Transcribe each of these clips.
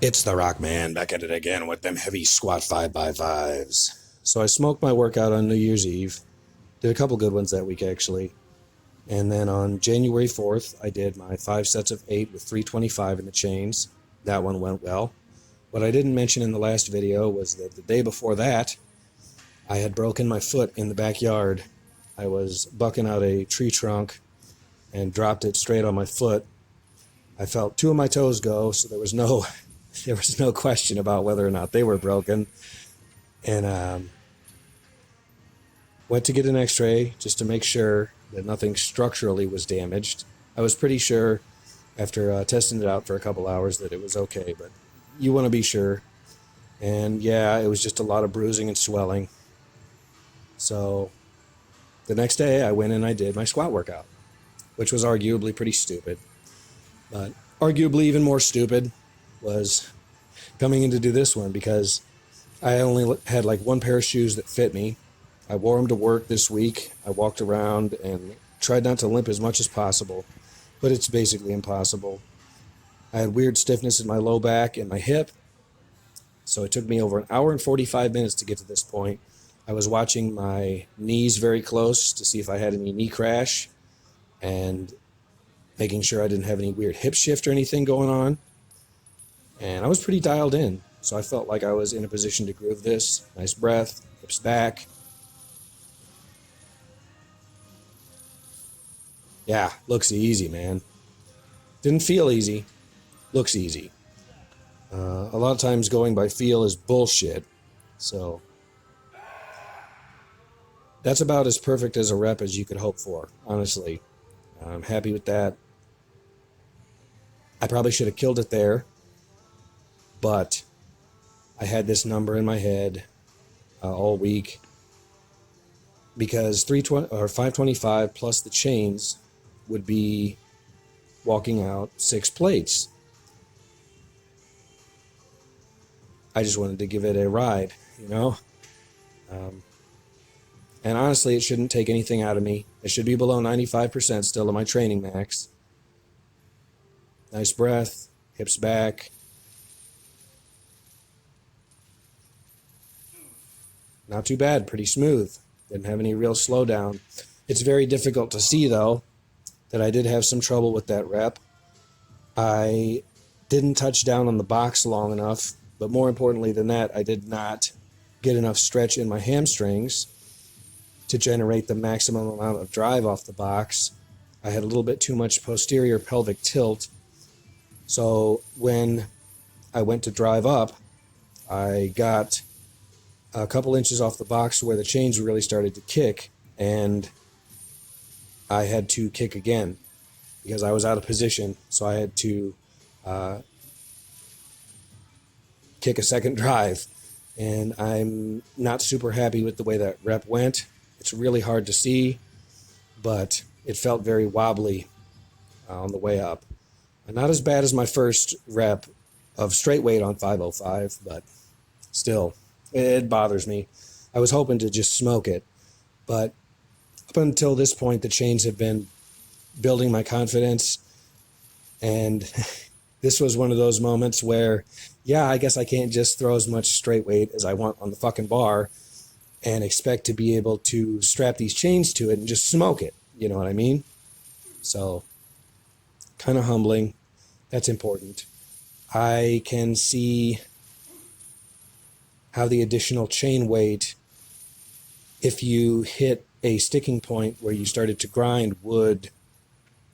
It's the Rock Man back at it again with them heavy squat 5x5s. So I smoked my workout on New Year's Eve. Did a couple good ones that week actually. And then on January 4th, I did my 5 sets of 8 with 325 in the chains. That one went well. What I didn't mention in the last video was that the day before that, I had broken my foot in the backyard. I was bucking out a tree trunk and dropped it straight on my foot. I felt 2 of my toes go, so there was no question about whether or not they were broken. And went to get an x-ray just to make sure that nothing structurally was damaged. I was pretty sure after testing it out for a couple hours that it was okay, but you want to be sure. And yeah, it was just a lot of bruising and swelling. So the next day I went and I did my squat workout, which was arguably pretty stupid. But arguably even more stupid was coming in to do this one because I only had like one pair of shoes that fit me. I wore them to work this week. I walked around and tried not to limp as much as possible, but it's basically impossible. I had weird stiffness in my low back and my hip, so it took me over an hour and 45 minutes to get to this point. I was watching my knees very close to see if I had any knee crash and making sure I didn't have any weird hip shift or anything going on. And I was pretty dialed in, so I felt like I was in a position to groove this. Nice breath, hips back. Yeah, looks easy, man. Didn't feel easy. Looks easy. A lot of times going by feel is bullshit. So that's about as perfect as a rep as you could hope for, honestly. I'm happy with that. I probably should have killed it there, but I had this number in my head all week because 320 or 525 plus the chains would be walking out 6 plates. I just wanted to give it a ride, you know? And honestly, it shouldn't take anything out of me. It should be below 95% still of my training max. Nice breath, hips back. Not too bad, pretty smooth. Didn't have any real slowdown. It's very difficult to see, though, that I did have some trouble with that rep. I didn't touch down on the box long enough, but more importantly than that, I did not get enough stretch in my hamstrings to generate the maximum amount of drive off the box. I had a little bit too much posterior pelvic tilt, so when I went to drive up, I got a couple inches off the box where the chains really started to kick, and I had to kick again because I was out of position, so I had to kick a second drive, and I'm not super happy with the way that rep went. It's really hard to see, but it felt very wobbly on the way up. Not as bad as my first rep of straight weight on 505, but still, it bothers me. I was hoping to just smoke it, but up until this point, the chains have been building my confidence, and this was one of those moments where, yeah, I guess I can't just throw as much straight weight as I want on the fucking bar and expect to be able to strap these chains to it and just smoke it. You know what I mean? So, kind of humbling. That's important. I can see how the additional chain weight, if you hit a sticking point where you started to grind, would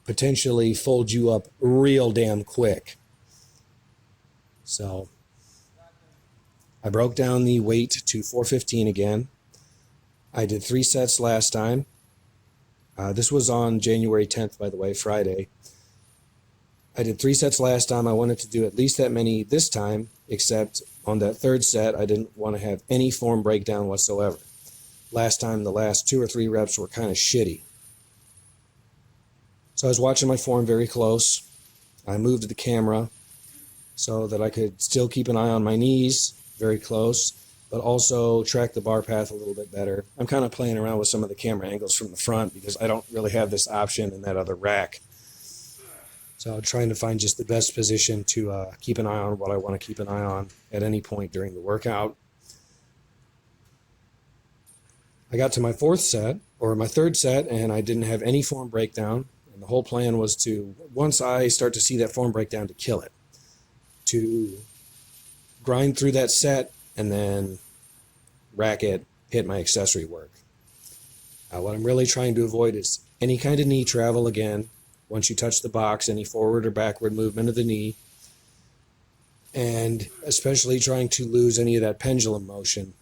potentially fold you up real damn quick. So I broke down the weight to 415 again. I did 3 sets last time. This was on January 10th, by the way, Friday. I did 3 sets last time. I wanted to do at least that many this time, except on that 3rd set, I didn't want to have any form breakdown whatsoever. Last time, the last 2 or 3 reps were kind of shitty. So I was watching my form very close. I moved the camera so that I could still keep an eye on my knees very close, but also track the bar path a little bit better. I'm kind of playing around with some of the camera angles from the front because I don't really have this option in that other rack. So trying to find just the best position to keep an eye on what I want to keep an eye on at any point during the workout. I got to my third set, and I didn't have any form breakdown. And the whole plan was to, once I start to see that form breakdown, to kill it, to grind through that set and then rack it, hit my accessory work. What I'm really trying to avoid is any kind of knee travel again. Once you touch the box, any forward or backward movement of the knee, and especially trying to lose any of that pendulum motion,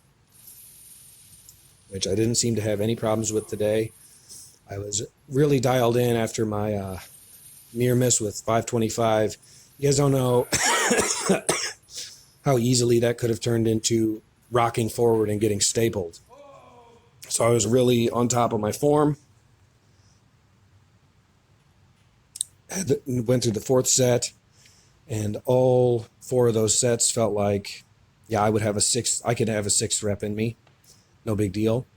which I didn't seem to have any problems with today. I was really dialed in after my near miss with 525. You guys don't know how easily that could have turned into rocking forward and getting stapled. So I was really on top of my form. Went through the fourth set, and all four of those sets felt like, yeah, I could have a sixth rep in me. No big deal.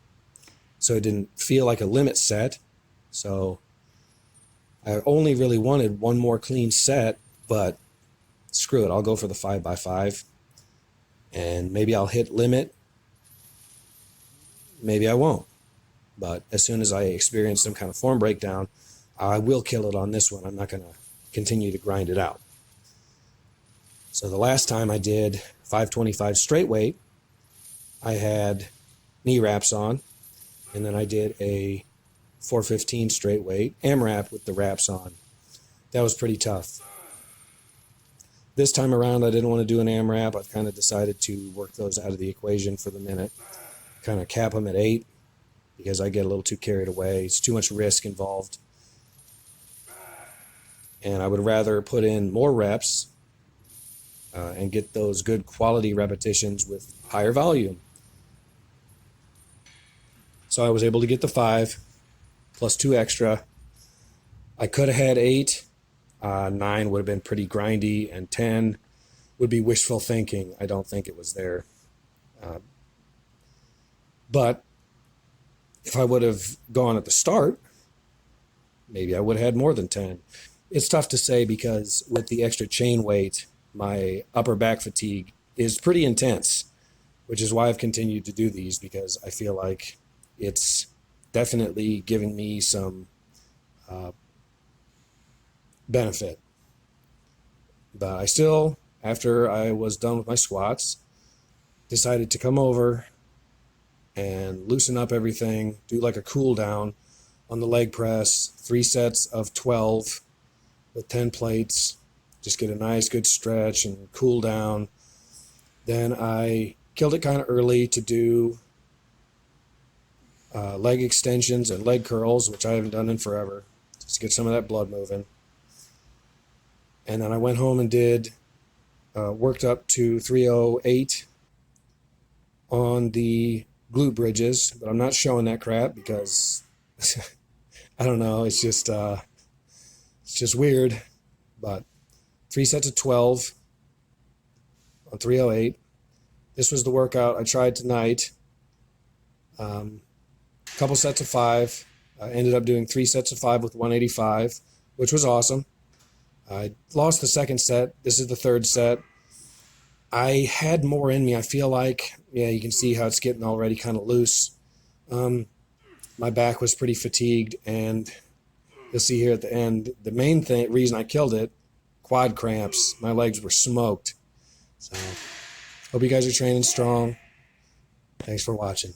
So it didn't feel like a limit set. So I only really wanted one more clean set, but screw it. I'll go for the 5x5. And maybe I'll hit limit. Maybe I won't. But as soon as I experience some kind of form breakdown, I will kill it on this one. I'm not going to continue to grind it out. So the last time I did 525 straight weight, I had knee wraps on, and then I did a 415 straight weight AMRAP with the wraps on. That was pretty tough. This time around, I didn't want to do an AMRAP. I've kind of decided to work those out of the equation for the minute, kind of cap them at 8 because I get a little too carried away. It's too much risk involved. And I would rather put in more reps and get those good quality repetitions with higher volume. So I was able to get the 5 plus 2 extra. I could have had 8. 9 would have been pretty grindy, and 10 would be wishful thinking. I don't think it was there. But if I would have gone at the start, maybe I would have had more than 10. It's tough to say because with the extra chain weight, my upper back fatigue is pretty intense, which is why I've continued to do these, because I feel like it's definitely giving me some benefit. But I still, after I was done with my squats, decided to come over and loosen up everything, do like a cool down on the leg press, 3 sets of 12 with 10 plates, just get a nice good stretch and cool down. Then I killed it kind of early to do leg extensions and leg curls, which I haven't done in forever, just to get some of that blood moving. And then I went home and worked up to 308 on the glute bridges, but I'm not showing that crap because I don't know, it's just weird. But 3 sets of 12 on 308. This was the workout I tried tonight. A couple sets of 5. I ended up doing 3 sets of 5 with 185, which was awesome. I lost the second set. This is the third set. I had more in me. I feel like, yeah, you can see how it's getting already kind of loose. My back was pretty fatigued, and you'll see here at the end, the main reason I killed it, quad cramps. My legs were smoked. So, hope you guys are training strong. Thanks for watching.